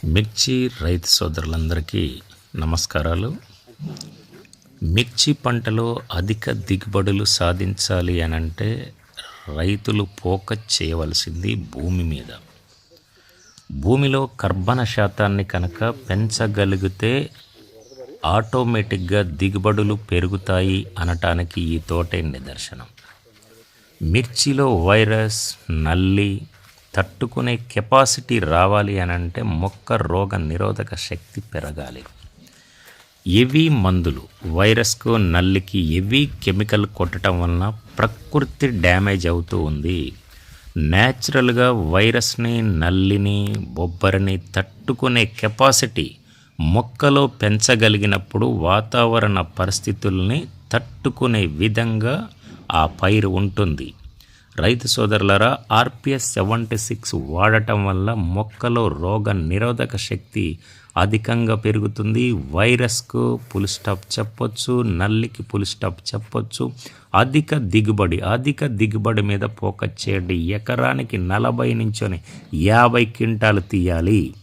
మిర్చి రైతు సోదరులందరికీ నమస్కారాలు. మిర్చి పంటలో అధిక దిగుబడులు సాధించాలి అనంటే రైతులు ఫోకస్ చేయవలసింది భూమి మీద. భూమిలో కర్బన శాతాన్ని కనుక పెంచగలిగితే ఆటోమేటిక్గా దిగుబడులు పెరుగుతాయి అనటానికి ఈ తోటే నిదర్శనం. మిర్చిలో వైరస్, నల్లి తట్టుకునే కెపాసిటీ రావాలి అనంటే మొక్క రోగ నిరోధక శక్తి పెరగాలి. హెవీ మందులు వైరస్కు, నల్లికి హెవీ కెమికల్ కొట్టడం వలన ప్రకృతి డ్యామేజ్ అవుతూ ఉంది. న్యాచురల్గా వైరస్ని, నల్లిని, బొబ్బరిని తట్టుకునే కెపాసిటీ మొక్కలో పెంచగలిగినప్పుడు వాతావరణ పరిస్థితుల్ని తట్టుకునే విధంగా ఆ పైరు ఉంటుంది. రైతు సోదరులారా, RPS 76 వాడటం వల్ల మొక్కలో రోగ నిరోధక శక్తి అధికంగా పెరుగుతుంది. వైరస్కు ఫుల్ స్టాప్ చెప్పొచ్చు, నల్లికి ఫుల్ స్టాప్ చెప్పొచ్చు. అధిక దిగుబడి మీద ఫోకస్ చేయండి. ఎకరానికి 40 నుంచి 50 క్వింటాలు తీయాలి.